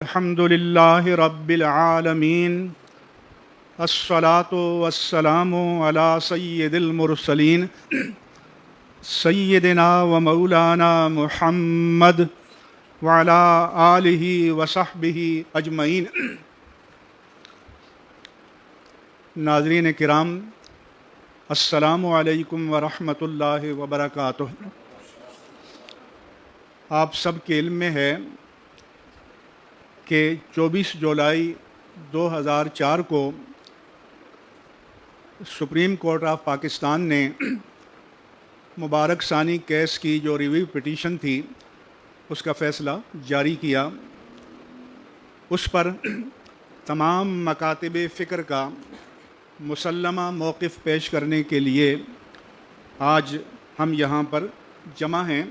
الحمد للہ رب العالمین الصلاة والسلام علی سید المرسلین سیدنا و مولانا محمد وعلی آلہ وصحبہ اجمعین۔ ناظرین کرام، السلام علیکم ورحمۃ اللہ وبرکاتہ۔ آپ سب کے علم میں ہے کہ 24 جولائی 2004 کو سپریم کورٹ آف پاکستان نے مبارک ثانی کیس کی جو ریویو پٹیشن تھی اس کا فیصلہ جاری کیا۔ اس پر تمام مکاتب فکر کا مسلمہ موقف پیش کرنے کے لیے آج ہم یہاں پر جمع ہیں۔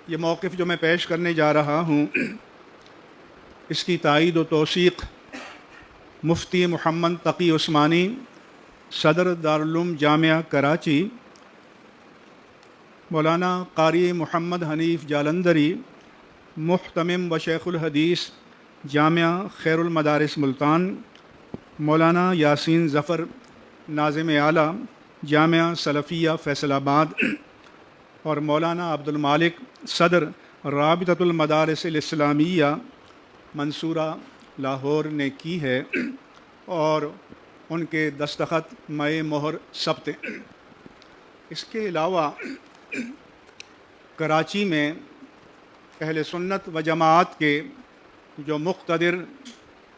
یہ موقف جو میں پیش کرنے جا رہا ہوں، اس کی تائید و توثیق مفتی محمد تقی عثمانی، صدر دارالعلوم جامعہ کراچی، مولانا قاری محمد حنیف جالندری، محتمم و شیخ الحدیث جامعہ خیر المدارس ملتان، مولانا یاسین ظفر، ناظم اعلیٰ جامعہ سلفیہ فیصل آباد، اور مولانا عبد المالک، صدر رابطۃ المدارس الاسلامیہ منصورہ لاہور نے کی ہے، اور ان کے دستخط مئے مہر ثبت۔ اس کے علاوہ کراچی میں اہل سنت و جماعت کے جو مقتدر،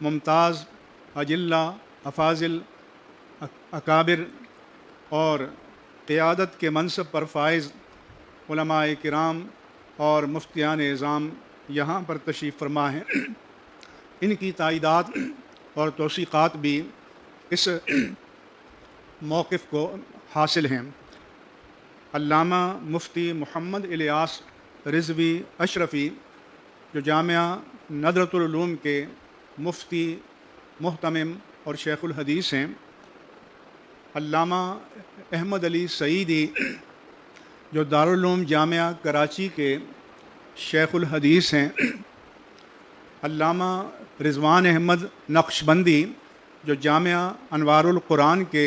ممتاز، اجلہ، افاضل، اکابر اور قیادت کے منصب پر فائز علماء کرام اور مفتیان اعظام یہاں پر تشریف فرما ہیں۔ ان کی تائیدات اور توثیقات بھی اس موقف کو حاصل ہیں۔ علامہ مفتی محمد الیاس رضوی اشرفی، جو جامعہ ندرۃ العلوم کے مفتی، محتمم اور شیخ الحدیث ہیں۔ علامہ احمد علی سعیدی، جو دارالعلوم جامعہ کراچی کے شیخ الحدیث ہیں۔ علامہ رضوان احمد نقشبندی، جو جامعہ انوار القرآن کے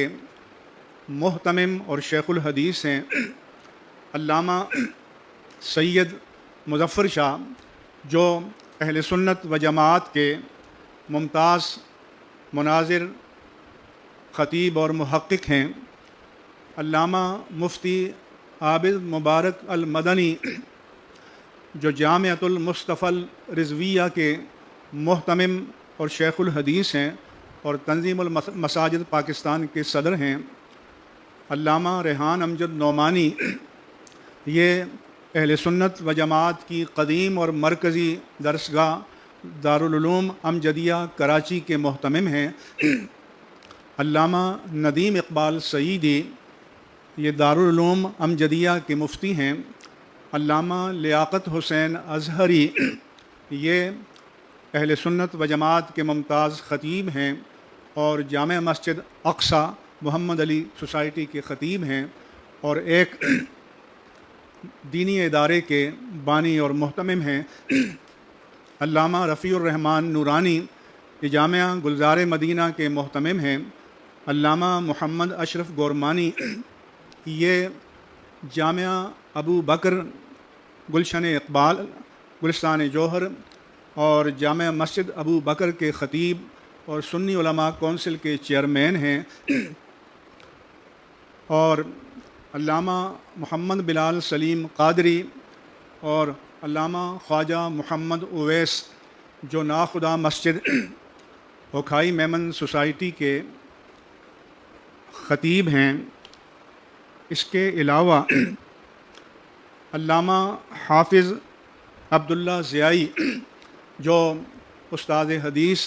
محتمم اور شیخ الحدیث ہیں۔ علامہ سید مظفر شاہ، جو اہل سنت و جماعت کے ممتاز مناظر، خطیب اور محقق ہیں۔ علامہ مفتی عابد مبارک المدنی، جو جامعۃ المصطفی الرضویہ کے محتمم اور شیخ الحدیث ہیں اور تنظیم المساجد پاکستان کے صدر ہیں۔ علامہ ریحان امجد نعمانی، یہ اہل سنت و جماعت کی قدیم اور مرکزی درسگاہ دارالعلوم امجدیہ کراچی کے محتمم ہیں۔ علامہ ندیم اقبال سعیدی، یہ دارالعلوم امجدیہ کے مفتی ہیں۔ علامہ لیاقت حسین اظہری، یہ اہل سنت و جماعت کے ممتاز خطیب ہیں اور جامع مسجد اقصی محمد علی سوسائٹی کے خطیب ہیں اور ایک دینی ادارے کے بانی اور محتمم ہیں۔ علامہ رفیع الرحمن نورانی، یہ جامعہ گلزار مدینہ کے محتمم ہیں۔ علامہ محمد اشرف گورمانی، یہ جامعہ ابو بکر گلشن اقبال گلستان جوہر اور جامع مسجد ابو بکر کے خطیب اور سنی علماء کونسل کے چیئرمین ہیں۔ اور علامہ محمد بلال سلیم قادری اور علامہ خواجہ محمد اویس، جو ناخدا مسجد ہوکھائی میمن سوسائٹی کے خطیب ہیں۔ اس کے علاوہ علامہ حافظ عبداللہ ضیائی، جو استاد حدیث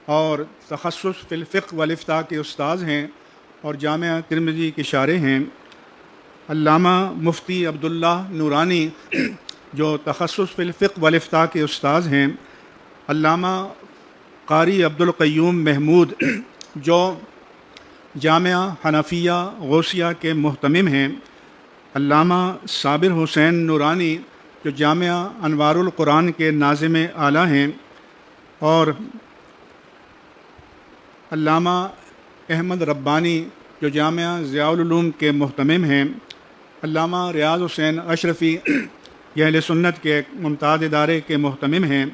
اور تخصص فی الفقہ والافتاء کے استاذ ہیں اور جامعہ ترمذی کے شارح ہیں۔ علامہ مفتی عبداللہ نورانی، جو تخصص فی الفقہ والافتاء کے استاذ ہیں۔ علامہ قاری عبدالقیوم محمود، جو جامعہ حنفیہ غوثیہ کے محتمم ہیں۔ علامہ صابر حسین نورانی، جو جامعہ انوار القرآن کے ناظم اعلیٰ ہیں۔ اور علامہ احمد ربانی جو جامعہ ضیاء العلوم کے محتمم ہیں، علامہ ریاض حسین اشرفی یہ اہل سنت کے ایک ممتاز ادارے کے محتمم ہیں،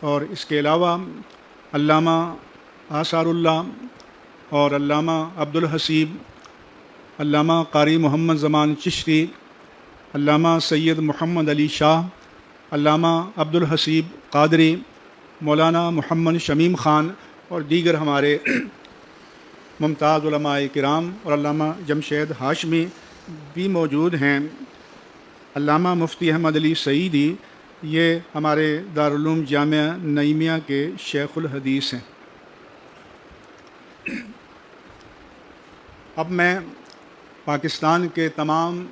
اور اس کے علاوہ علامہ آثار اللہ اور علامہ عبدالحسیب، علامہ قاری محمد زمان چشتی، علامہ سید محمد علی شاہ، علامہ عبدالحسیب قادری، مولانا محمد شمیم خان اور دیگر ہمارے ممتاز علماء کرام اور علامہ جمشید ہاشمی بھی موجود ہیں۔ علامہ مفتی احمد علی سعیدی یہ ہمارے دارالعلوم جامعہ نعیمیہ کے شیخ الحدیث ہیں۔ اب میں پاکستان کے تمام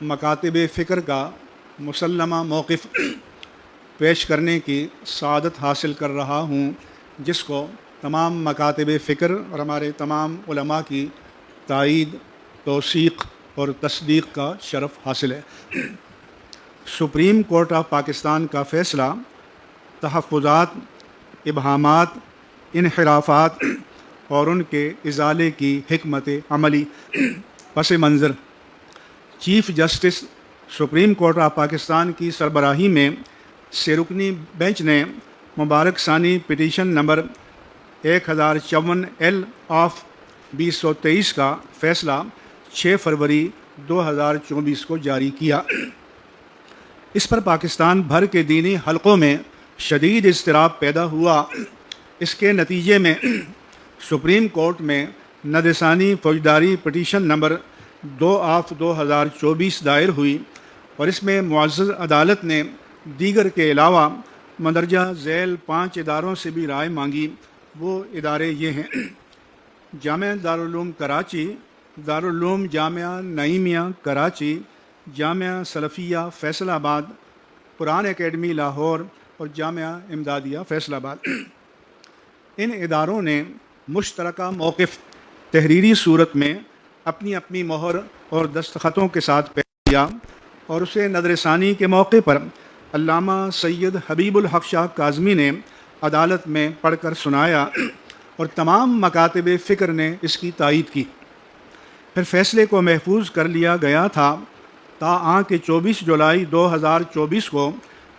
مکاتب فکر کا مسلمہ موقف پیش کرنے کی سعادت حاصل کر رہا ہوں، جس کو تمام مکاتب فکر اور ہمارے تمام علماء کی تائید، توثیق اور تصدیق کا شرف حاصل ہے۔ سپریم کورٹ آف پاکستان کا فیصلہ تحفظات، ابہامات، انحرافات اور ان کے ازالے کی حکمت عملی پس منظر chief justice supreme court of Pakistan کی سربراہی میں سرکنی بینچ نے مبارک ثانی پٹیشن نمبر 1054 آف 2023 کا فیصلہ 6 فروری 2024 کو جاری کیا۔ اس پر پاکستان بھر کے دینی حلقوں میں شدید اضطراب پیدا ہوا۔ اس کے نتیجے میں سپریم کورٹ میں نظر ثانی فوجداری پٹیشن نمبر 2 آف 2024 دائر ہوئی، اور اس میں معزز عدالت نے دیگر کے علاوہ مندرجہ ذیل 5 اداروں سے بھی رائے مانگی۔ وہ ادارے یہ ہیں: جامعہ دارالعلوم کراچی، دارالعلوم جامعہ نعیمیہ کراچی، جامعہ سلفیہ فیصل آباد، قرآن اکیڈمی لاہور اور جامعہ امدادیہ فیصل آباد۔ ان اداروں نے مشترکہ موقف تحریری صورت میں اپنی اپنی مہر اور دستخطوں کے ساتھ پیش کیا، اور اسے نظر ثانی کے موقع پر علامہ سید حبیب الحق شاہ کاظمی نے عدالت میں پڑھ کر سنایا، اور تمام مکاتب فکر نے اس کی تائید کی۔ پھر فیصلے کو محفوظ کر لیا گیا تھا تاآں کہ 24 جولائی 2024 کو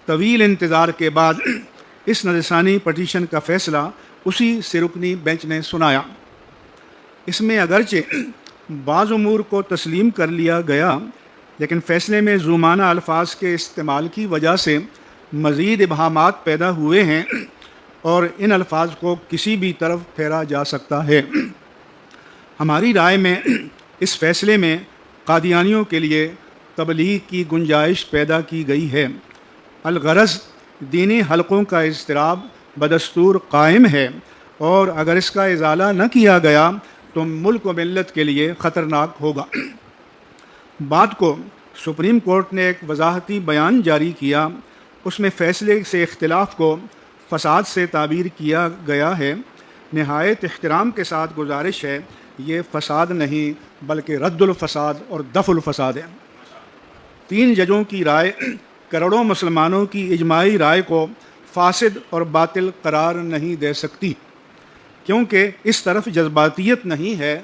طویل انتظار کے بعد اس نظر ثانی پٹیشن کا فیصلہ اسی سرکنی بینچ نے سنایا۔ اس میں اگرچہ بعض امور کو تسلیم کر لیا گیا، لیکن فیصلے میں ظلمانہ الفاظ کے استعمال کی وجہ سے مزید ابہامات پیدا ہوئے ہیں، اور ان الفاظ کو کسی بھی طرف پھیرا جا سکتا ہے۔ ہماری رائے میں اس فیصلے میں قادیانیوں کے لیے تبلیغ کی گنجائش پیدا کی گئی ہے۔ الغرض دینی حلقوں کا اضطراب بدستور قائم ہے، اور اگر اس کا ازالہ نہ کیا گیا تو ملک و ملت کے لیے خطرناک ہوگا۔ بعد کو سپریم کورٹ نے ایک وضاحتی بیان جاری کیا۔ اس میں فیصلے سے اختلاف کو فساد سے تعبیر کیا گیا ہے۔ نہایت احترام کے ساتھ گزارش ہے، یہ فساد نہیں بلکہ رد الفساد اور دفع الفساد ہے۔ 3 ججوں کی رائے کروڑوں مسلمانوں کی اجماعی رائے کو فاسد اور باطل قرار نہیں دے سکتی، کیونکہ اس طرف جذباتیت نہیں ہے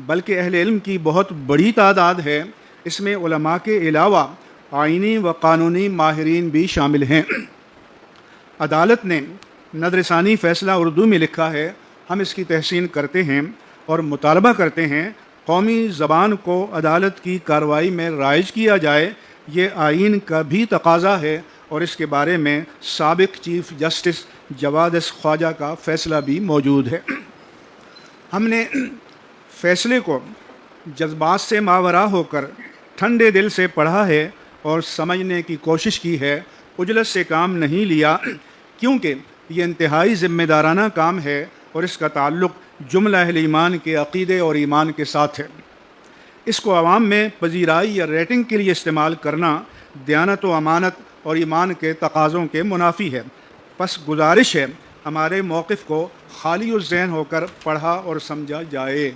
بلکہ اہل علم کی بہت بڑی تعداد ہے۔ اس میں علماء کے علاوہ آئینی و قانونی ماہرین بھی شامل ہیں۔ عدالت نے نظر ثانی فیصلہ اردو میں لکھا ہے۔ ہم اس کی تحسین کرتے ہیں اور مطالبہ کرتے ہیں قومی زبان کو عدالت کی کارروائی میں رائج کیا جائے۔ یہ آئین کا بھی تقاضا ہے، اور اس کے بارے میں سابق چیف جسٹس جواد اس خواجہ کا فیصلہ بھی موجود ہے۔ ہم نے فیصلے کو جذبات سے ماورا ہو کر ٹھنڈے دل سے پڑھا ہے اور سمجھنے کی کوشش کی ہے، عجلت سے کام نہیں لیا، کیونکہ یہ انتہائی ذمہ دارانہ کام ہے اور اس کا تعلق جملہ اہل ایمان کے عقیدے اور ایمان کے ساتھ ہے۔ اس کو عوام میں پذیرائی یا ریٹنگ کے لیے استعمال کرنا دیانت و امانت اور ایمان کے تقاضوں کے منافی ہے۔ پس گزارش ہے ہمارے موقف کو خالی الذہن ہو کر پڑھا اور سمجھا جائے۔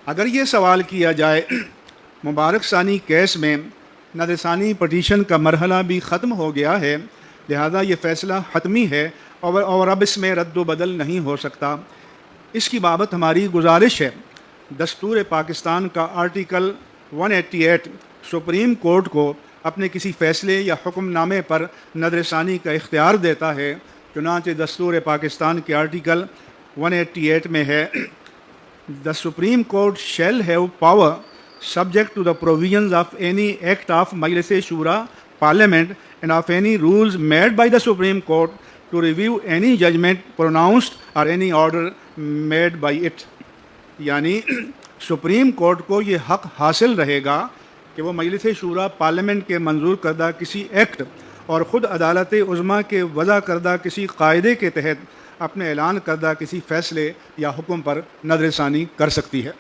اگر یہ سوال کیا جائے مبارک ثانی کیس میں نظر ثانی پٹیشن کا مرحلہ بھی ختم ہو گیا ہے، لہذا یہ فیصلہ حتمی ہے اور اب اس میں رد و بدل نہیں ہو سکتا۔ اس کی بابت ہماری گزارش ہے، دستور پاکستان کا آرٹیکل 188 سپریم کورٹ کو اپنے کسی فیصلے یا حکم نامے پر نظر ثانی کا اختیار دیتا ہے۔ چنانچہ دستور پاکستان کے آرٹیکل 188 میں ہے، The Supreme Court shall have power subject to the provisions of any act of Majlis Shura Parliament and of any rules made by the Supreme Court to review any judgment pronounced or any order made by it۔ یعنی supreme court کو یہ حق حاصل رہے گا کہ وہ مجلس شورا پارلیمنٹ کے منظور کردہ کسی ایکٹ اور خود عدالت عظمیٰ کے وضع کردہ کسی قاعدے کے تحت اپنے اعلان کردہ کسی فیصلے یا حکم پر نظر ثانی کر سکتی ہے۔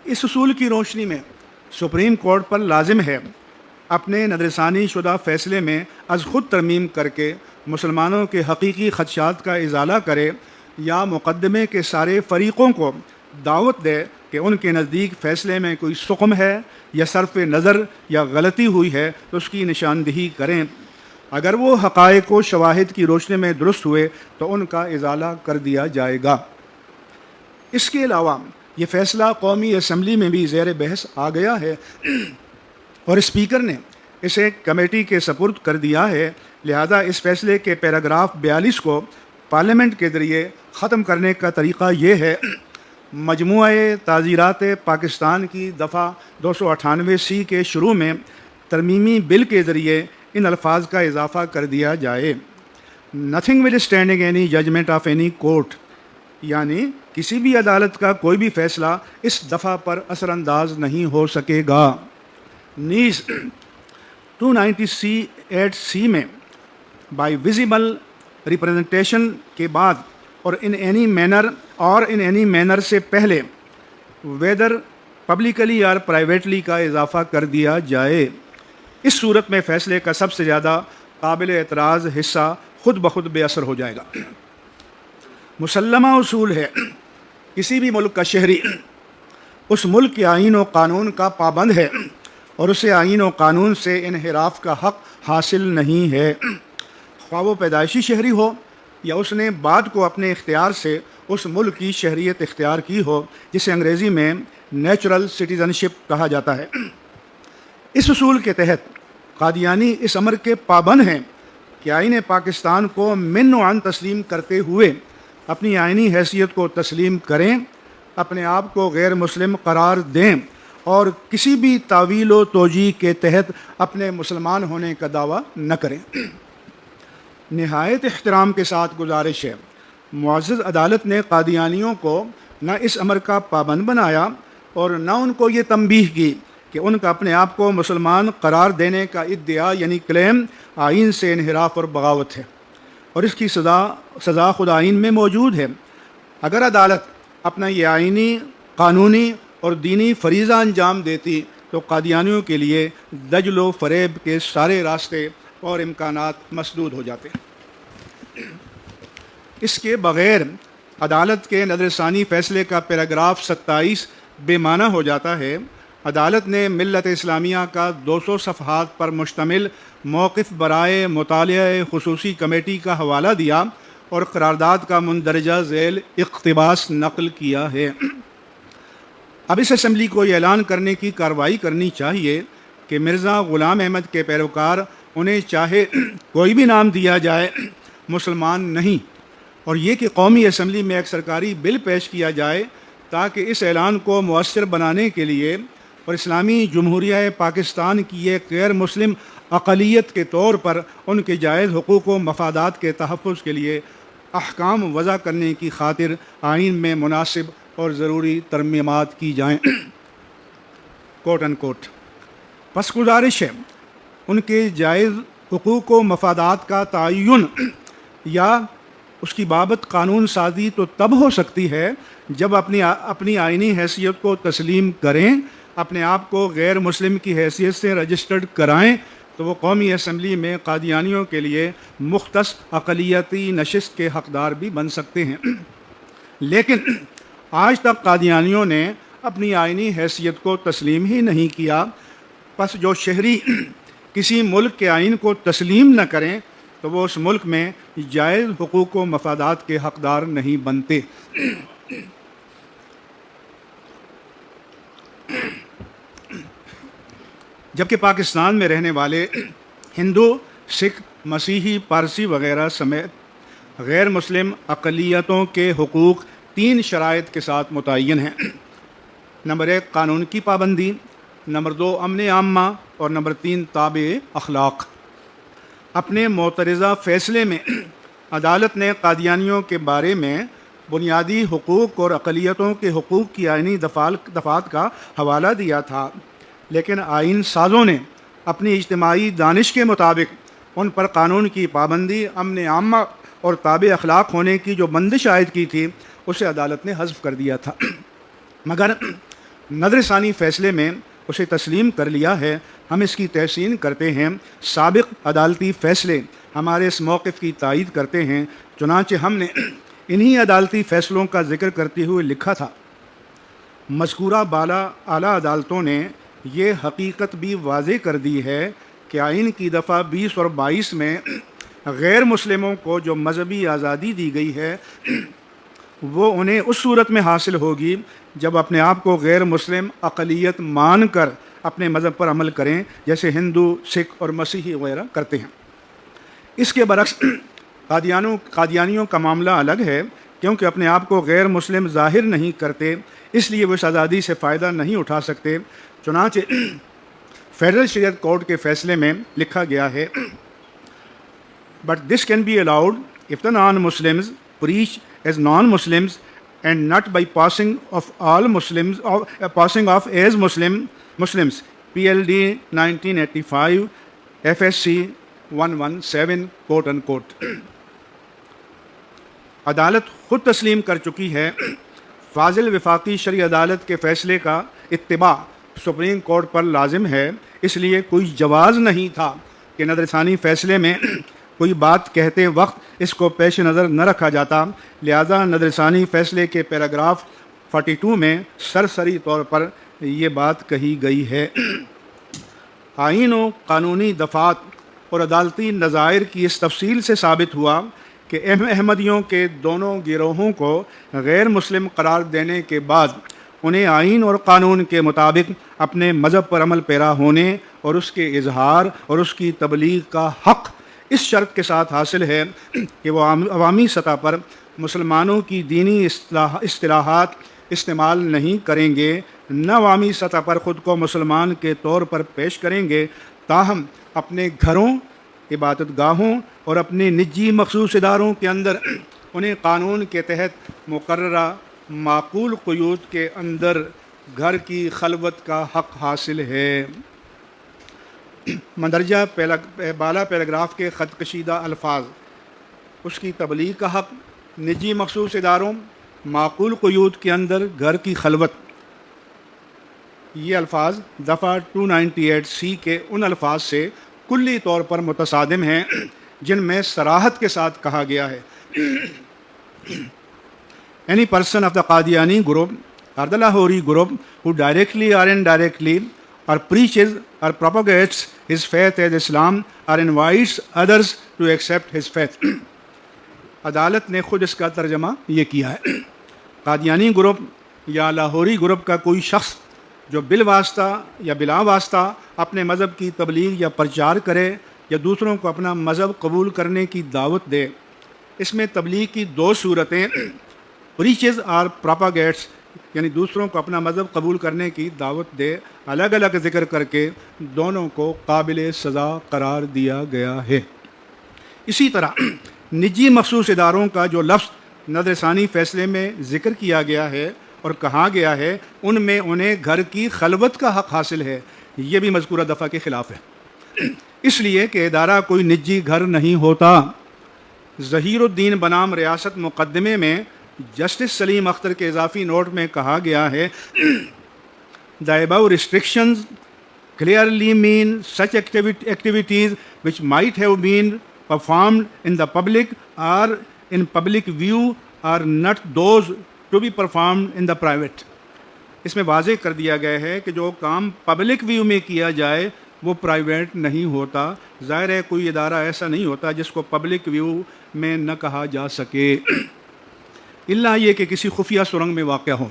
اس اصول کی روشنی میں سپریم کورٹ پر لازم ہے اپنے نظر ثانی شدہ فیصلے میں از خود ترمیم کر کے مسلمانوں کے حقیقی خدشات کا ازالہ کرے یا مقدمے کے سارے فریقوں کو دعوت دے کہ ان کے نزدیک فیصلے میں کوئی سقم ہے یا صرف نظر یا غلطی ہوئی ہے تو اس کی نشاندہی کریں۔ اگر وہ حقائق و شواہد کی روشنی میں درست ہوئے تو ان کا ازالہ کر دیا جائے گا۔ اس کے علاوہ یہ فیصلہ قومی اسمبلی میں بھی زیر بحث آ گیا ہے اور اسپیکر نے اسے کمیٹی کے سپرد کر دیا ہے، لہذا اس فیصلے کے پیراگراف 42 کو پارلیمنٹ کے ذریعے ختم کرنے کا طریقہ یہ ہے، مجموعہ تعزیرات پاکستان کی دفعہ 298C کے شروع میں ترمیمی بل کے ذریعے ان الفاظ کا اضافہ کر دیا جائے، notwithstanding any judgment of any court, یعنی کسی بھی عدالت کا کوئی بھی فیصلہ اس دفعہ پر اثر انداز نہیں ہو سکے گا۔ نیز 298C میں بائی ویزیبل ریپرزنٹیشن کے بعد اور ان اینی مینر سے پہلے ویدر پبلکلی اور پرائیویٹلی کا اضافہ کر دیا جائے۔ اس صورت میں فیصلے کا سب سے زیادہ قابل اعتراض حصہ خود بخود بے اثر ہو جائے گا۔ مسلمہ اصول ہے، کسی بھی ملک کا شہری اس ملک کے آئین و قانون کا پابند ہے اور اسے آئین و قانون سے انحراف کا حق حاصل نہیں ہے، خواہ وہ پیدائشی شہری ہو یا اس نے بعد کو اپنے اختیار سے اس ملک کی شہریت اختیار کی ہو، جسے انگریزی میں نیچرل سٹیزنشپ کہا جاتا ہے۔ اس اصول کے تحت قادیانی اس امر کے پابند ہیں کہ آئین پاکستان کو من و عن تسلیم کرتے ہوئے اپنی آئینی حیثیت کو تسلیم کریں، اپنے آپ کو غیر مسلم قرار دیں اور کسی بھی تعویل و توجیہ کے تحت اپنے مسلمان ہونے کا دعویٰ نہ کریں۔ نہایت احترام کے ساتھ گزارش ہے، معزز عدالت نے قادیانیوں کو نہ اس امر کا پابند بنایا اور نہ ان کو یہ تنبیہ کی کہ ان کا اپنے آپ کو مسلمان قرار دینے کا ادعا یعنی کلیم آئین سے انحراف اور بغاوت ہے، اور اس کی سزا خود آئین میں موجود ہے۔ اگر عدالت اپنا یہ آئینی، قانونی اور دینی فریضہ انجام دیتی تو قادیانیوں کے لیے دجل و فریب کے سارے راستے اور امکانات مسدود ہو جاتے۔ اس کے بغیر عدالت کے نظر ثانی فیصلے کا پیراگراف 27 بے معنی ہو جاتا ہے۔ عدالت نے ملت اسلامیہ کا 200 صفحات پر مشتمل موقف برائے مطالعہ خصوصی کمیٹی کا حوالہ دیا اور قرارداد کا مندرجہ ذیل اقتباس نقل کیا ہے۔ اب اس اسمبلی کو یہ اعلان کرنے کی کارروائی کرنی چاہیے کہ مرزا غلام احمد کے پیروکار انہیں چاہے کوئی بھی نام دیا جائے مسلمان نہیں، اور یہ کہ قومی اسمبلی میں ایک سرکاری بل پیش کیا جائے تاکہ اس اعلان کو مؤثر بنانے کے لیے اور اسلامی جمہوریہ پاکستان کی ایک غیر مسلم اقلیت کے طور پر ان کے جائز حقوق و مفادات کے تحفظ کے لیے احکام وضع کرنے کی خاطر آئین میں مناسب اور ضروری ترمیمات کی جائیں۔ کوٹ ان کوٹ۔ پس گزارش ہے، ان کے جائز حقوق و مفادات کا تعین یا اس کی بابت قانون سازی تو تب ہو سکتی ہے جب اپنی آئینی حیثیت کو تسلیم کریں، اپنے آپ کو غیر مسلم کی حیثیت سے رجسٹرڈ کرائیں تو وہ قومی اسمبلی میں قادیانیوں کے لیے مختص اقلیتی نشست کے حقدار بھی بن سکتے ہیں۔ لیکن آج تک قادیانیوں نے اپنی آئینی حیثیت کو تسلیم ہی نہیں کیا، پس جو شہری کسی ملک کے آئین کو تسلیم نہ کریں تو وہ اس ملک میں جائز حقوق و مفادات کے حقدار نہیں بنتے۔ جبکہ پاکستان میں رہنے والے ہندو، سکھ، مسیحی، پارسی وغیرہ سمیت غیر مسلم اقلیتوں کے حقوق 3 شرائط کے ساتھ متعین ہیں۔ نمبر 1 قانون کی پابندی، نمبر 2 امن عامہ، اور نمبر 3 تابع اخلاق۔ اپنے معترضہ فیصلے میں عدالت نے قادیانیوں کے بارے میں بنیادی حقوق اور اقلیتوں کے حقوق کی آئینی دفعات کا حوالہ دیا تھا، لیکن آئین سازوں نے اپنی اجتماعی دانش کے مطابق ان پر قانون کی پابندی، امن عامہ اور تابع اخلاق ہونے کی جو بندش عائد کی تھی اسے عدالت نے حذف کر دیا تھا، مگر نظر ثانی فیصلے میں اسے تسلیم کر لیا ہے۔ ہم اس کی تحسین کرتے ہیں۔ سابق عدالتی فیصلے ہمارے اس موقف کی تائید کرتے ہیں، چنانچہ ہم نے انہی عدالتی فیصلوں کا ذکر کرتے ہوئے لکھا تھا، مذکورہ اعلیٰ عدالتوں نے یہ حقیقت بھی واضح کر دی ہے کہ آئین کی دفعہ 20 اور 22 میں غیر مسلموں کو جو مذہبی آزادی دی گئی ہے وہ انہیں اس صورت میں حاصل ہوگی جب اپنے آپ کو غیر مسلم اقلیت مان کر اپنے مذہب پر عمل کریں، جیسے ہندو، سکھ اور مسیحی وغیرہ کرتے ہیں۔ اس کے برعکس قادیانیوں کا معاملہ الگ ہے، کیونکہ اپنے آپ کو غیر مسلم ظاہر نہیں کرتے، اس لیے وہ اس آزادی سے فائدہ نہیں اٹھا سکتے۔ چنانچہ فیڈرل شریعت کورٹ کے فیصلے میں لکھا گیا ہے، but this can be allowed if the non Muslims preach as non-Muslims and not by passing off as Muslims. PLD 1985 FSC 117 quote unquote۔ عدالت خود تسلیم کر چکی ہے، فاضل وفاقی شرعی عدالت کے فیصلے کا اتباع سپریم کورٹ پر لازم ہے، اس لیے کوئی جواز نہیں تھا کہ نظر ثانی فیصلے میں کوئی بات کہتے وقت اس کو پیش نظر نہ رکھا جاتا، لہذا نظر ثانی فیصلے کے پیراگراف 42 میں سرسری طور پر یہ بات کہی گئی ہے۔ آئین و قانونی دفعات اور عدالتی نظائر کی اس تفصیل سے ثابت ہوا کہ احمدیوں کے دونوں گروہوں کو غیر مسلم قرار دینے کے بعد انہیں آئین اور قانون کے مطابق اپنے مذہب پر عمل پیرا ہونے اور اس کے اظہار اور اس کی تبلیغ کا حق اس شرط کے ساتھ حاصل ہے کہ وہ عوامی سطح پر مسلمانوں کی دینی اصطلاحات استعمال نہیں کریں گے، نہ عوامی سطح پر خود کو مسلمان کے طور پر پیش کریں گے، تاہم اپنے گھروں، عبادت گاہوں اور اپنے نجی مخصوص اداروں کے اندر انہیں قانون کے تحت مقررہ معقول قیود کے اندر گھر کی خلوت کا حق حاصل ہے۔ مندرجہ بالا پیراگراف کے خط کشیدہ الفاظ، اس کی تبلیغ کا حق، نجی مخصوص اداروں، معقول قیود کے اندر گھر کی خلوت، یہ الفاظ دفعہ 298C کے ان الفاظ سے کلی طور پر متصادم ہیں جن میں صراحت کے ساتھ کہا گیا ہے Any person of the Qadiani group or the Lahori group who directly or indirectly or preaches or propagates his faith as Islam or invites others to accept his faith۔ عدالت نے خود اس کا ترجمہ یہ کیا ہے، قادیانی گروپ یا لاہوری گروپ کا کوئی شخص جو بالواسطہ یا بلا واسطہ اپنے مذہب کی تبلیغ یا پرچار کرے یا دوسروں کو اپنا مذہب قبول کرنے کی دعوت دے، اس میں تبلیغ کی 2 صورتیں پریچز اور پراپاگیٹس، یعنی دوسروں کو اپنا مذہب قبول کرنے کی دعوت دے، الگ الگ ذکر کر کے دونوں کو قابل سزا قرار دیا گیا ہے۔ اسی طرح نجی مخصوص اداروں کا جو لفظ نظر ثانی فیصلے میں ذکر کیا گیا ہے اور کہا گیا ہے، ان میں انہیں گھر کی خلوت کا حق حاصل ہے، یہ بھی مذکورہ دفعہ کے خلاف ہے، اس لیے کہ ادارہ کوئی نجی گھر نہیں ہوتا۔ ظہیر الدین بنام ریاست مقدمے میں جسٹس سلیم اختر کے اضافی نوٹ میں کہا گیا ہے The above restrictions clearly mean such activities which might have been performed in the public or in public view are not those to be performed in the private۔ اس میں واضح کر دیا گیا ہے کہ جو کام پبلک ویو میں کیا جائے وہ پرائیویٹ نہیں ہوتا. ظاہر ہے کوئی ادارہ ایسا نہیں ہوتا جس کو پبلک ویو میں نہ کہا جا سکے الا یہ کہ کسی خفیہ سرنگ میں واقع ہو.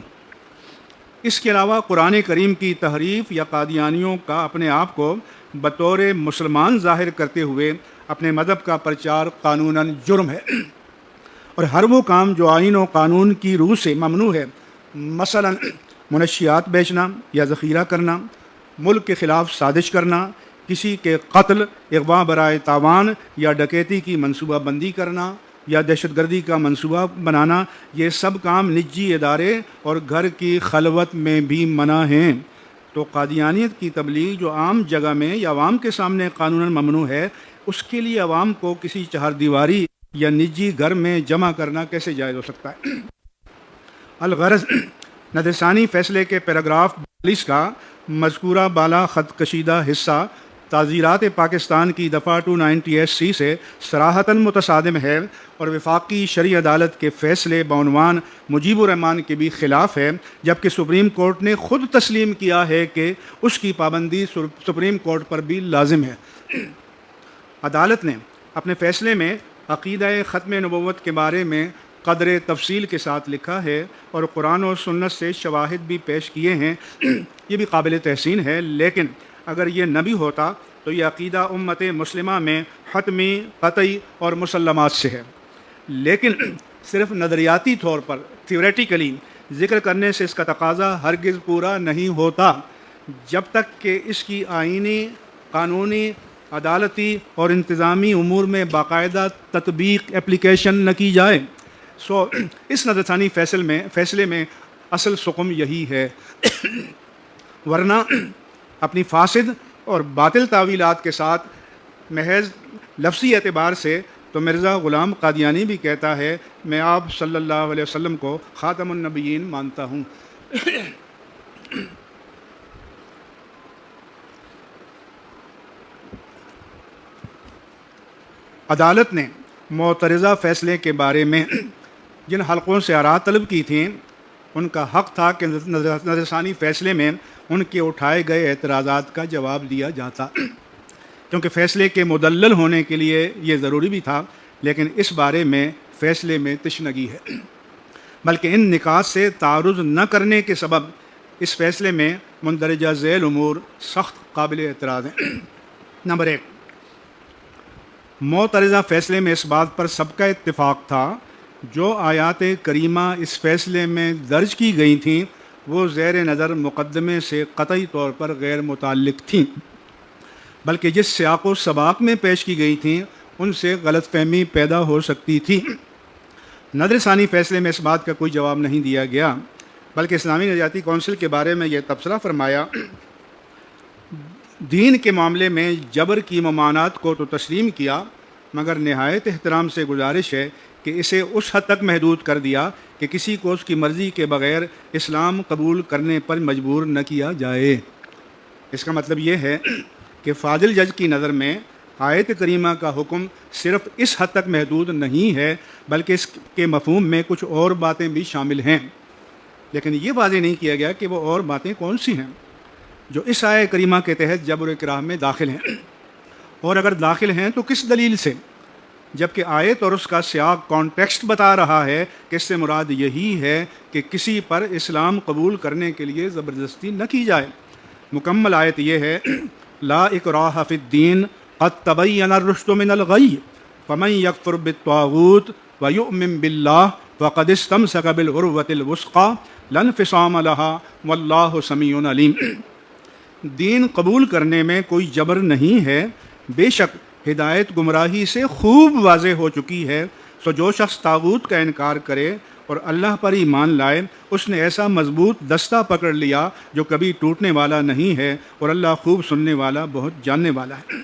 اس کے علاوہ قرآن کریم کی تحریف یا قادیانیوں کا اپنے آپ کو بطور مسلمان ظاہر کرتے ہوئے اپنے مذہب کا پرچار قانوناً جرم ہے، اور ہر وہ کام جو آئین و قانون کی روح سے ممنوع ہے، مثلاً منشیات بیچنا یا ذخیرہ کرنا، ملک کے خلاف سازش کرنا، کسی کے قتل، اغوا برائے تاوان یا ڈکیتی کی منصوبہ بندی کرنا یا دہشت گردی کا منصوبہ بنانا، یہ سب کام نجی ادارے اور گھر کی خلوت میں بھی منع ہیں. تو قادیانیت کی تبلیغ جو عام جگہ میں یا عوام کے سامنے قانوناً ممنوع ہے، اس کے لیے عوام کو کسی چہار دیواری یا نجی گھر میں جمع کرنا کیسے جائز ہو سکتا ہے؟ الغرض ندرثانی فیصلے کے پیراگراف 42 کا مذکورہ بالا خط کشیدہ حصہ تعزیرات پاکستان کی دفعہ 298C سے صراحتاً متصادم ہے اور وفاقی شرعی عدالت کے فیصلے بعنوان مجیب الرحمان کے بھی خلاف ہے، جبکہ سپریم کورٹ نے خود تسلیم کیا ہے کہ اس کی پابندی سپریم کورٹ پر بھی لازم ہے. عدالت نے اپنے فیصلے میں عقیدہ ختم نبوت کے بارے میں قدر تفصیل کے ساتھ لکھا ہے اور قرآن و سنت سے شواہد بھی پیش کیے ہیں. یہ بھی قابل تحسین ہے، لیکن اگر یہ نہ بھی ہوتا تو یہ عقیدہ امت مسلمہ میں حتمی، قطعی اور مسلمات سے ہے، لیکن صرف نظریاتی طور پر تھیوریٹیکلی ذکر کرنے سے اس کا تقاضا ہرگز پورا نہیں ہوتا جب تک کہ اس کی آئینی، قانونی، عدالتی اور انتظامی امور میں باقاعدہ تطبیق اپلیکیشن نہ کی جائے. اس نظرثانی فیصلے میں اصل سقم یہی ہے، ورنہ اپنی فاسد اور باطل تعویلات کے ساتھ محض لفظی اعتبار سے تو مرزا غلام قادیانی بھی کہتا ہے میں آپ صلی اللہ علیہ وسلم کو خاتم النبیین مانتا ہوں. عدالت نے معترضہ فیصلے کے بارے میں جن حلقوں سے آراء طلب کی تھیں، ان کا حق تھا کہ نظرثانی فیصلے میں ان کے اٹھائے گئے اعتراضات کا جواب دیا جاتا، کیونکہ فیصلے کے مدلل ہونے کے لیے یہ ضروری بھی تھا. لیکن اس بارے میں فیصلے میں تشنگی ہے، بلکہ ان نکات سے تعارض نہ کرنے کے سبب اس فیصلے میں مندرجہ ذیل امور سخت قابل اعتراض ہیں. نمبر 1، معترضہ فیصلے میں اس بات پر سب کا اتفاق تھا جو آیات کریمہ اس فیصلے میں درج کی گئی تھیں وہ زیر نظر مقدمے سے قطعی طور پر غیر متعلق تھیں، بلکہ جس سیاق و سباق میں پیش کی گئی تھیں ان سے غلط فہمی پیدا ہو سکتی تھی. نظر ثانی فیصلے میں اس بات کا کوئی جواب نہیں دیا گیا، بلکہ اسلامی نظریاتی کونسل کے بارے میں یہ تبصرہ فرمایا دین کے معاملے میں جبر کی ممانعت کو تو تسلیم کیا، مگر نہایت احترام سے گزارش ہے کہ اسے اس حد تک محدود کر دیا کہ کسی کو اس کی مرضی کے بغیر اسلام قبول کرنے پر مجبور نہ کیا جائے. اس کا مطلب یہ ہے کہ فاضل جج کی نظر میں آیت کریمہ کا حکم صرف اس حد تک محدود نہیں ہے، بلکہ اس کے مفہوم میں کچھ اور باتیں بھی شامل ہیں. لیکن یہ واضح نہیں کیا گیا کہ وہ اور باتیں کون سی ہیں جو اس آیت کریمہ کے تحت جبر و اکراه میں داخل ہیں، اور اگر داخل ہیں تو کس دلیل سے، جبکہ آیت اور اس کا سیاق کانٹیکسٹ بتا رہا ہے کہ اس سے مراد یہی ہے کہ کسی پر اسلام قبول کرنے کے لیے زبردستی نہ کی جائے. مکمل آیت یہ ہے لا اکراہ فی الدین قد تبین الرشد من الغی فمن یکفر بالطاغوت ویؤمن باللہ فقد استمسک بالعروۃ الوثقی لا انفصام لها واللہ سمیع علیم. دین قبول کرنے میں کوئی جبر نہیں ہے، بے شک ہدایت گمراہی سے خوب واضح ہو چکی ہے. سو جو شخص طاغوت کا انکار کرے اور اللہ پر ایمان لائے اس نے ایسا مضبوط دستہ پکڑ لیا جو کبھی ٹوٹنے والا نہیں ہے، اور اللہ خوب سننے والا بہت جاننے والا ہے.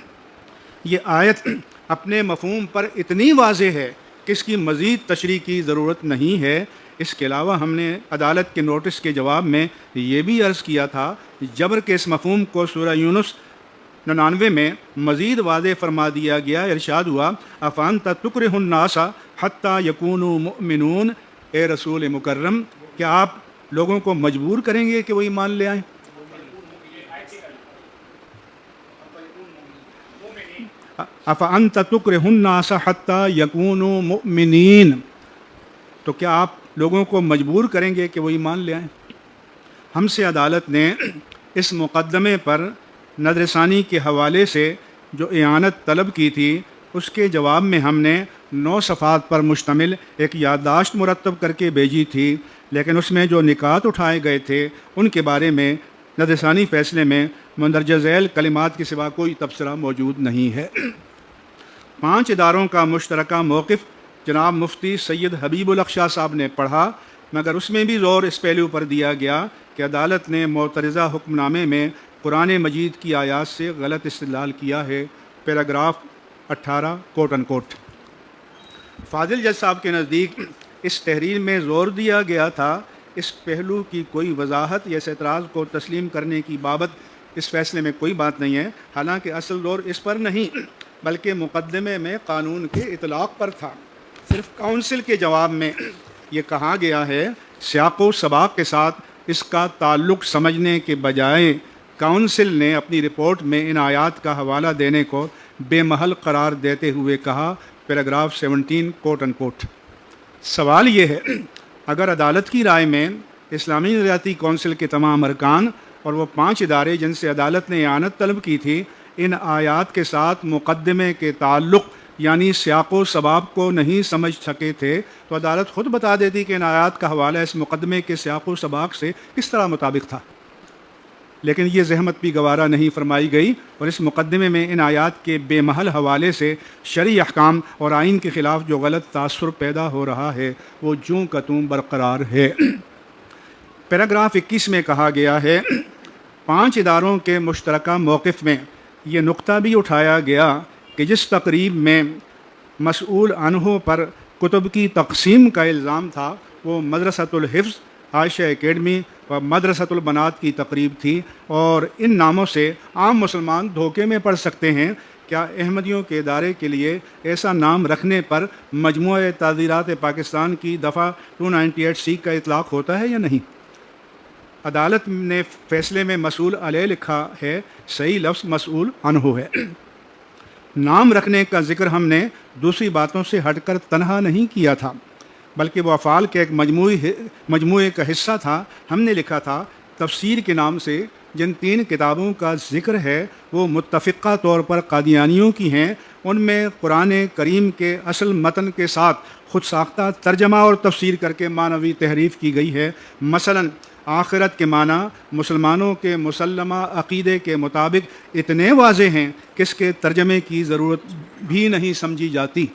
یہ آیت اپنے مفہوم پر اتنی واضح ہے کہ اس کی مزید تشریح کی ضرورت نہیں ہے. اس کے علاوہ ہم نے عدالت کے نوٹس کے جواب میں یہ بھی عرض کیا تھا جبر کے اس مفہوم کو سورہ یونس 99 میں مزید واضح فرما دیا گیا. ارشاد ہوا افانت تکرہ الناس حتی یکونوا مؤمنون، اے رسول مکرم کیا آپ لوگوں کو مجبور کریں گے کہ وہ ایمان لے آئیں؟ افانت تکرہ الناس حتی یکونوا مؤمنین، تو کیا آپ لوگوں کو مجبور کریں گے کہ وہ ایمان لے آئیں؟ ہم سے عدالت نے اس مقدمے پر نظر ثانی کے حوالے سے جو اعانت طلب کی تھی، اس کے جواب میں ہم نے 9 صفحات پر مشتمل ایک یادداشت مرتب کر کے بھیجی تھی، لیکن اس میں جو نکات اٹھائے گئے تھے ان کے بارے میں نظر ثانی فیصلے میں مندرجہ ذیل کلمات کے سوا کوئی تبصرہ موجود نہیں ہے۔ 5 اداروں کا مشترکہ موقف جناب مفتی سید حبیب الحق شاہ صاحب نے پڑھا، مگر اس میں بھی زور اس پہلو پر دیا گیا کہ عدالت نے معترضہ حکم نامے میں قرآن مجید کی آیات سے غلط استدلال کیا ہے، پیراگراف 18 کوٹ ان کوٹ۔ فاضل جج صاحب کے نزدیک اس تحریر میں زور دیا گیا تھا، اس پہلو کی کوئی وضاحت یا اس اعتراض کو تسلیم کرنے کی بابت اس فیصلے میں کوئی بات نہیں ہے، حالانکہ اصل زور اس پر نہیں بلکہ مقدمے میں قانون کے اطلاق پر تھا۔ صرف کونسل کے جواب میں یہ کہا گیا ہے، سیاق و سباق کے ساتھ اس کا تعلق سمجھنے کے بجائے کونسل نے اپنی رپورٹ میں ان آیات کا حوالہ دینے کو بے محل قرار دیتے ہوئے کہا، پیراگراف 17 کوٹ ان کوٹ۔ سوال یہ ہے، اگر عدالت کی رائے میں اسلامی نظریاتی کونسل کے تمام ارکان اور وہ 5 ادارے جن سے عدالت نے اعانت طلب کی تھی ان آیات کے ساتھ مقدمے کے تعلق یعنی سیاق و سباق کو نہیں سمجھ سکے تھے، تو عدالت خود بتا دیتی کہ ان آیات کا حوالہ اس مقدمے کے سیاق و سباق سے کس طرح مطابق تھا، لیکن یہ زحمت بھی گوارا نہیں فرمائی گئی، اور اس مقدمے میں ان آیات کے بے محل حوالے سے شرعی احکام اور آئین کے خلاف جو غلط تاثر پیدا ہو رہا ہے وہ جوں کا توں برقرار ہے۔ پیراگراف 21 میں کہا گیا ہے، 5 اداروں کے مشترکہ موقف میں یہ نقطہ بھی اٹھایا گیا کہ جس تقریب میں مسئول عنہ پر کتب کی تقسیم کا الزام تھا وہ مدرسۃ الحفظ، عائشہ اکیڈمی و مدرسۃ البنات کی تقریب تھی، اور ان ناموں سے عام مسلمان دھوکے میں پڑ سکتے ہیں۔ کیا احمدیوں کے ادارے کے لیے ایسا نام رکھنے پر مجموعہ تعزیرات پاکستان کی دفعہ 298C کا اطلاق ہوتا ہے یا نہیں؟ عدالت نے فیصلے میں مسئول علیہ لکھا ہے، صحیح لفظ مسئول عنہ ہے۔ نام رکھنے کا ذکر ہم نے دوسری باتوں سے ہٹ کر تنہا نہیں کیا تھا، بلکہ وہ افعال کے ایک مجموعے کا حصہ تھا۔ ہم نے لکھا تھا، تفسیر کے نام سے جن 3 کتابوں کا ذکر ہے وہ متفقہ طور پر قادیانیوں کی ہیں، ان میں قرآن کریم کے اصل متن کے ساتھ خود ساختہ ترجمہ اور تفسیر کر کے معنوی تحریف کی گئی ہے۔ مثلاً آخرت کے معنی مسلمانوں کے مسلمہ عقیدے کے مطابق اتنے واضح ہیں کہ اس کے ترجمے کی ضرورت بھی نہیں سمجھی جاتی،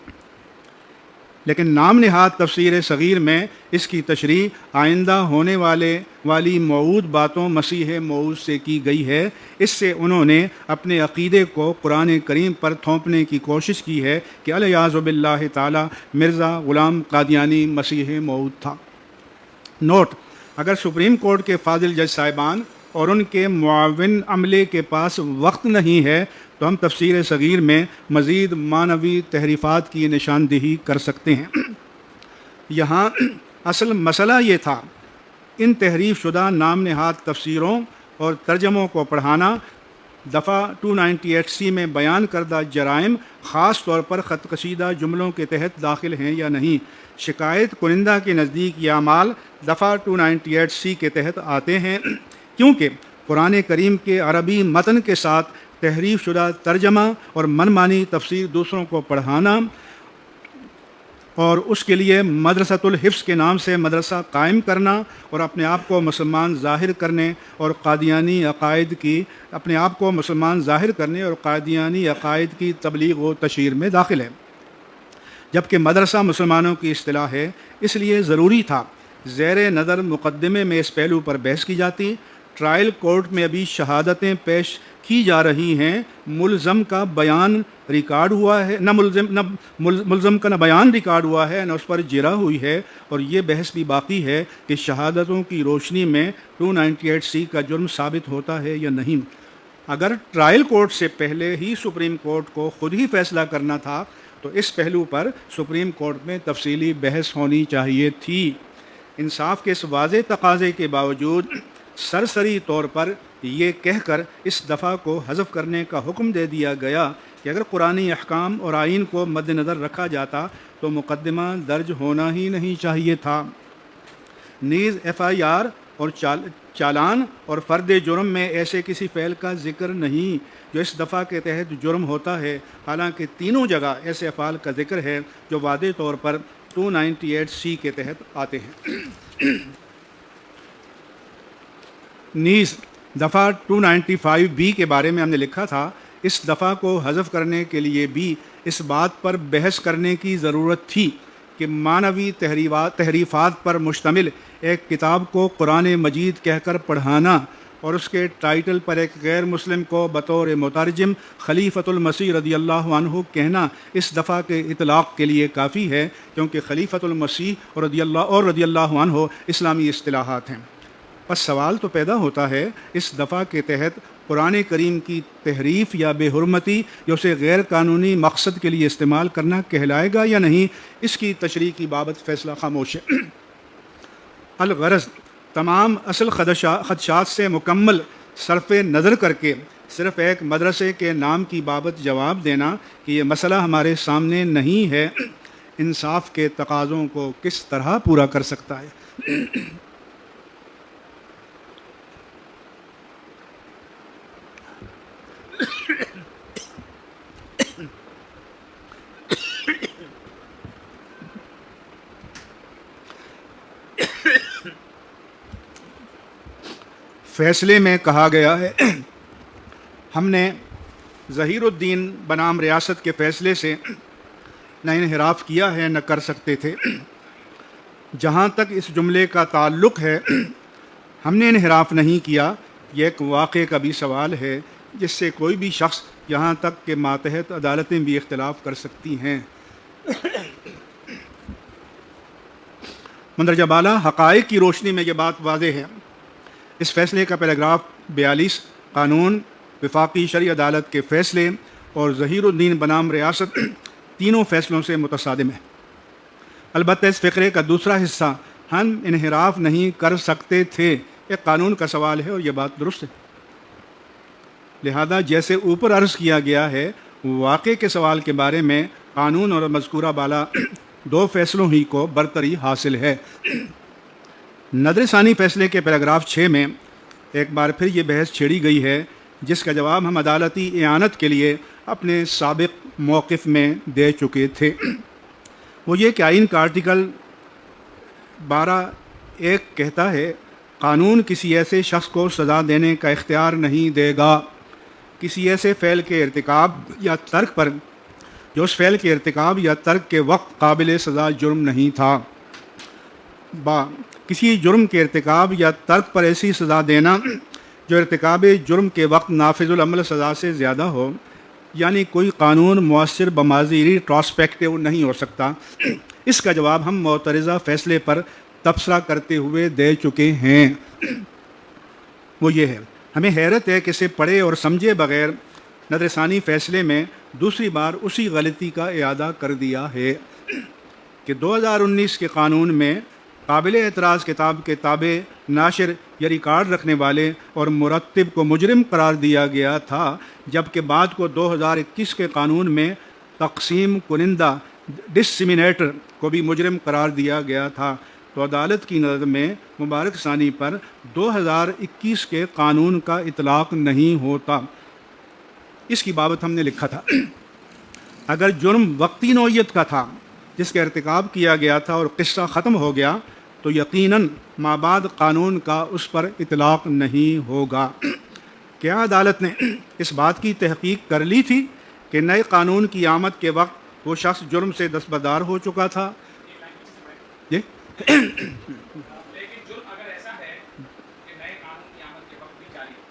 لیکن نام نہاد تفسیر صغیر میں اس کی تشریح آئندہ ہونے والی موعود باتوں مسیح موعود سے کی گئی ہے۔ اس سے انہوں نے اپنے عقیدے کو قرآن کریم پر تھوپنے کی کوشش کی ہے کہ الیاذ باللہ تعالی مرزا غلام قادیانی مسیح موعود تھا۔ نوٹ: اگر سپریم کورٹ کے فاضل جج صاحبان اور ان کے معاون عملے کے پاس وقت نہیں ہے تو ہم تفسیر صغیر میں مزید معنوی تحریفات کی نشاندہی کر سکتے ہیں۔ یہاں اصل مسئلہ یہ تھا، ان تحریف شدہ نام نہاد تفسیروں اور ترجموں کو پڑھانا دفعہ 298C میں بیان کردہ جرائم خاص طور پر خط کشیدہ جملوں کے تحت داخل ہیں یا نہیں۔ شکایت کنندہ کے نزدیک یہ اعمال دفعہ 298C کے تحت آتے ہیں، کیونکہ قرآن کریم کے عربی متن کے ساتھ تحریف شدہ ترجمہ اور منمانی تفسیر دوسروں کو پڑھانا اور اس کے لیے مدرسۃ الحفظ کے نام سے مدرسہ قائم کرنا اور اپنے آپ کو مسلمان ظاہر کرنے اور قادیانی عقائد کی تبلیغ و تشہیر میں داخل ہے، جبکہ مدرسہ مسلمانوں کی اصطلاح ہے۔ اس لیے ضروری تھا زیر نظر مقدمے میں اس پہلو پر بحث کی جاتی۔ ٹرائل کورٹ میں ابھی شہادتیں پیش کی جا رہی ہیں، ملزم کا بیان ریکارڈ ہوا ہے، نہ ملزم کا نہ بیان ریکارڈ ہوا ہے، نہ اس پر جرح ہوئی ہے، اور یہ بحث بھی باقی ہے کہ شہادتوں کی روشنی میں 298C کا جرم ثابت ہوتا ہے یا نہیں۔ اگر ٹرائل کورٹ سے پہلے ہی سپریم کورٹ کو خود ہی فیصلہ کرنا تھا تو اس پہلو پر سپریم کورٹ میں تفصیلی بحث ہونی چاہیے تھی۔ انصاف کے اس واضح تقاضے کے باوجود سرسری طور پر یہ کہہ کر اس دفعہ کو حذف کرنے کا حکم دے دیا گیا کہ اگر قرآنی احکام اور آئین کو مد نظر رکھا جاتا تو مقدمہ درج ہونا ہی نہیں چاہیے تھا۔ نیز ایف آئی آر اور چالان اور فرد جرم میں ایسے کسی فعل کا ذکر نہیں جو اس دفعہ کے تحت جرم ہوتا ہے، حالانکہ تینوں جگہ ایسے افعال کا ذکر ہے جو واضح طور پر 298C کے تحت آتے ہیں۔ نیز دفعہ 295B کے بارے میں ہم نے لکھا تھا، اس دفعہ کو حذف کرنے کے لیے بھی اس بات پر بحث کرنے کی ضرورت تھی کہ معنوی تحریفات پر مشتمل ایک کتاب کو قرآن مجید کہہ کر پڑھانا اور اس کے ٹائٹل پر ایک غیر مسلم کو بطور مترجم خلیفۃ المسیح رضی اللہ عنہ کہنا اس دفعہ کے اطلاق کے لیے کافی ہے، کیونکہ خلیفۃ المسیح اور رضی اللہ عنہ اسلامی اصطلاحات ہیں۔ پس سوال تو پیدا ہوتا ہے، اس دفعہ کے تحت قرآن کریم کی تحریف یا بے حرمتی یا اسے غیر قانونی مقصد کے لیے استعمال کرنا کہلائے گا یا نہیں، اس کی تشریح کی بابت فیصلہ خاموش ہے۔ الغرض تمام اصل خدشات سے مکمل صرف نظر کر کے صرف ایک مدرسے کے نام کی بابت جواب دینا کہ یہ مسئلہ ہمارے سامنے نہیں ہے، انصاف کے تقاضوں کو کس طرح پورا کر سکتا ہے؟ فیصلے میں کہا گیا ہے، ہم نے ظہیر الدین بنام ریاست کے فیصلے سے نہ انحراف کیا ہے نہ کر سکتے تھے۔ جہاں تک اس جملے کا تعلق ہے، ہم نے انحراف نہیں کیا، یہ ایک واقعے کا بھی سوال ہے جس سے کوئی بھی شخص یہاں تک کہ ماتحت عدالتیں بھی اختلاف کر سکتی ہیں۔ مندرجہ بالا حقائق کی روشنی میں یہ بات واضح ہے۔ اس فیصلے کا پیراگراف 42 قانون، وفاقی شرعی عدالت کے فیصلے اور ظہیر الدین بنام ریاست تینوں فیصلوں سے متصادم ہے۔ البتہ اس فقرے کا دوسرا حصہ ہم انحراف نہیں کر سکتے تھے ایک قانون کا سوال ہے، اور یہ بات درست ہے۔ لہذا جیسے اوپر عرض کیا گیا ہے، واقعے کے سوال کے بارے میں قانون اور مذکورہ بالا دو فیصلوں ہی کو برتری حاصل ہے۔ نظر ثانی فیصلے کے پیراگراف 6 میں ایک بار پھر یہ بحث چھیڑی گئی ہے، جس کا جواب ہم عدالتی اعانت کے لیے اپنے سابق موقف میں دے چکے تھے۔ وہ یہ کہ آئین کا آرٹیکل 12(1) کہتا ہے، قانون کسی ایسے شخص کو سزا دینے کا اختیار نہیں دے گا کسی ایسے فعل کے ارتکاب یا ترک پر جو اس فعل کے ارتکاب یا ترک کے وقت قابل سزا جرم نہیں تھا۔ کسی جرم کے ارتکاب یا ترک پر ایسی سزا دینا جو ارتکاب جرم کے وقت نافذ العمل سزا سے زیادہ ہو، یعنی کوئی قانون مؤثر بماضی ریٹروسپیکٹیو نہیں ہو سکتا۔ اس کا جواب ہم معترضہ فیصلے پر تبصرہ کرتے ہوئے دے چکے ہیں۔ وہ یہ ہے، ہمیں حیرت ہے کہ اسے پڑھے اور سمجھے بغیر نظر ثانی فیصلے میں دوسری بار اسی غلطی کا اعادہ کر دیا ہے کہ 2019 کے قانون میں قابل اعتراض کتاب کے تابع ناشر یا ریکارڈ رکھنے والے اور مرتب کو مجرم قرار دیا گیا تھا، جبکہ بعد کو 2021 کے قانون میں تقسیم کنندہ ڈسیمینیٹر کو بھی مجرم قرار دیا گیا تھا۔ تو عدالت کی نظر میں مبارک ثانی پر 2021 کے قانون کا اطلاق نہیں ہوتا۔ اس کی بابت ہم نے لکھا تھا، اگر جرم وقتی نوعیت کا تھا جس کا ارتکاب کیا گیا تھا اور قصہ ختم ہو گیا تو یقیناً مابعد قانون کا اس پر اطلاق نہیں ہوگا۔ کیا عدالت نے اس بات کی تحقیق کر لی تھی کہ نئے قانون کی آمد کے وقت وہ شخص جرم سے دستبردار ہو چکا تھا؟ جی لیکن جرم اگر ایسا ہے کہ نئے قانون کی آمد کے وقت بھی جاری ہے،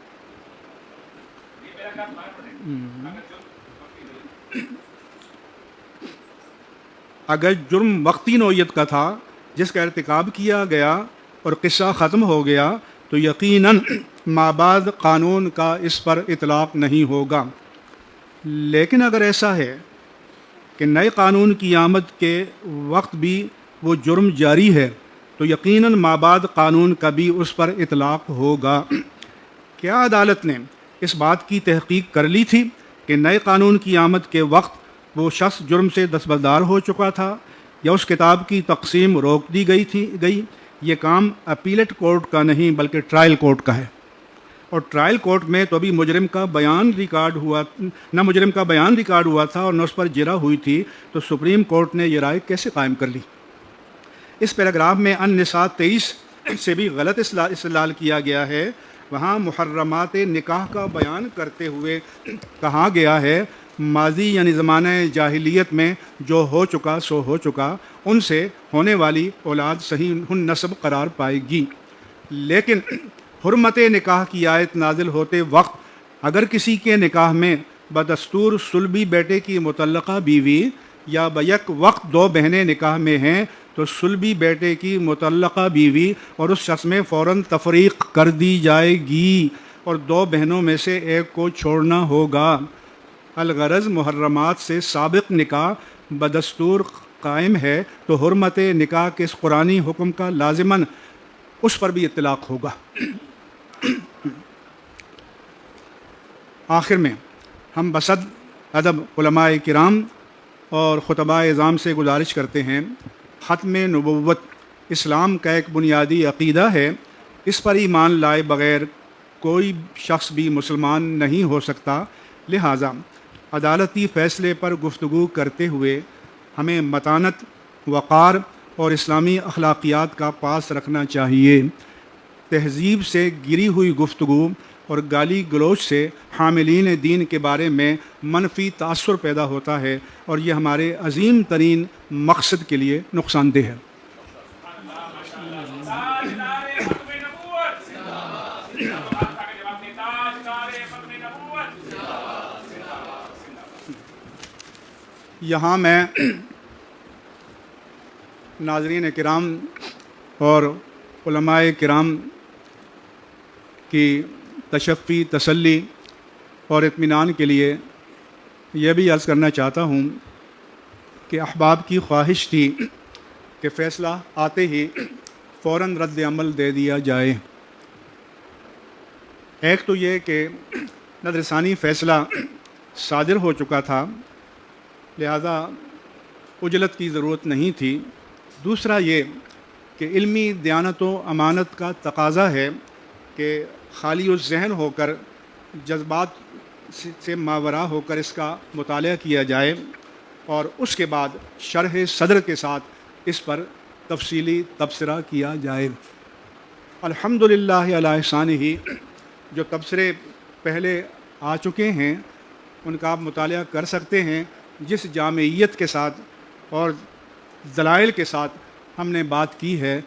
یہ میرا خیال اگر اگر جرم وقتی نوعیت کا تھا جس کا ارتکاب کیا گیا اور قصہ ختم ہو گیا تو یقیناً مابعد قانون کا اس پر اطلاق نہیں ہوگا۔ لیکن اگر ایسا ہے کہ نئے قانون کی آمد کے وقت بھی وہ جرم جاری ہے تو یقیناً مابعد قانون کا بھی اس پر اطلاق ہوگا۔ کیا عدالت نے اس بات کی تحقیق کر لی تھی کہ نئے قانون کی آمد کے وقت وہ شخص جرم سے دستبردار ہو چکا تھا یا اس کتاب کی تقسیم روک دی گئی یہ کام اپیلٹ کورٹ کا نہیں بلکہ ٹرائل کورٹ کا ہے، اور ٹرائل کورٹ میں تو ابھی مجرم کا بیان ریکارڈ ہوا تھا اور نہ اس پر جرح ہوئی تھی، تو سپریم کورٹ نے یہ رائے کیسے قائم کر لی؟ اس پیراگراف میں النساء 23 سے بھی غلط استدلال کیا گیا ہے۔ وہاں محرمات نکاح کا بیان کرتے ہوئے کہا گیا ہے ماضی یعنی زمانہ جاہلیت میں جو ہو چکا سو ہو چکا، ان سے ہونے والی اولاد صحیح نسب قرار پائے گی، لیکن حرمت نکاح کی آیت نازل ہوتے وقت اگر کسی کے نکاح میں بدستور صلبی بیٹے کی مطلقہ بیوی یا بیک وقت 2 بہنیں نکاح میں ہیں تو صلبی بیٹے کی مطلقہ بیوی اور اس شخص میں فوراً تفریق کر دی جائے گی اور 2 بہنوں میں سے ایک کو چھوڑنا ہوگا۔ الغرض محرمات سے سابق نکاح بدستور قائم ہے تو حرمت نکاح کے اس قرآنی حکم کا لازماً اس پر بھی اطلاق ہوگا۔ آخر میں ہم بصد ادب علماء کرام اور خطباء اعظام سے گزارش کرتے ہیں، ختم نبوت اسلام کا ایک بنیادی عقیدہ ہے، اس پر ایمان لائے بغیر کوئی شخص بھی مسلمان نہیں ہو سکتا، لہٰذا عدالتی فیصلے پر گفتگو کرتے ہوئے ہمیں متانت، وقار اور اسلامی اخلاقیات کا پاس رکھنا چاہیے۔ تہذیب سے گری ہوئی گفتگو اور گالی گلوچ سے حاملین دین کے بارے میں منفی تاثر پیدا ہوتا ہے اور یہ ہمارے عظیم ترین مقصد کے لیے نقصان دہ ہے۔ یہاں میں ناظرین کرام اور علماء کرام کی تشفی، تسلی اور اطمینان کے لیے یہ بھی عرض کرنا چاہتا ہوں کہ احباب کی خواہش تھی کہ فیصلہ آتے ہی فوراً رد عمل دے دیا جائے۔ ایک تو یہ کہ نظر ثانی فیصلہ صادر ہو چکا تھا، لہذا عجلت کی ضرورت نہیں تھی۔ دوسرا یہ کہ علمی دیانت و امانت کا تقاضا ہے کہ خالی الذہن ہو کر، جذبات سے ماورا ہو کر اس کا مطالعہ کیا جائے اور اس کے بعد شرح صدر کے ساتھ اس پر تفصیلی تبصرہ کیا جائے۔ الحمدللہ علی احسانہ، جو تبصرے پہلے آ چکے ہیں ان کا آپ مطالعہ کر سکتے ہیں۔ جس جامعیت کے ساتھ اور دلائل کے ساتھ ہم نے بات کی ہے،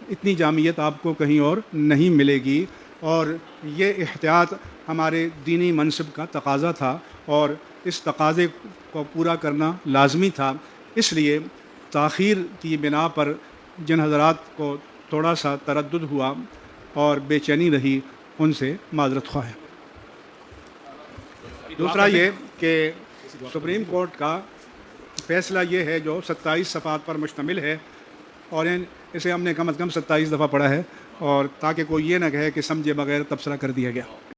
اتنی جامعیت آپ کو کہیں اور نہیں ملے گی، اور یہ احتیاط ہمارے دینی منصب کا تقاضا تھا اور اس تقاضے کو پورا کرنا لازمی تھا۔ اس لیے تاخیر کی بنا پر جن حضرات کو تھوڑا سا تردد ہوا اور بے چینی رہی، ان سے معذرت خواہ ہیں۔ دوسرا یہ کہ سپریم کورٹ کا فیصلہ یہ ہے جو 27 صفحات پر مشتمل ہے، اور اسے ہم نے کم از کم 27 دفعہ پڑھا ہے، اور تاکہ کوئی یہ نہ کہے کہ سمجھے بغیر تبصرہ کر دیا گیا۔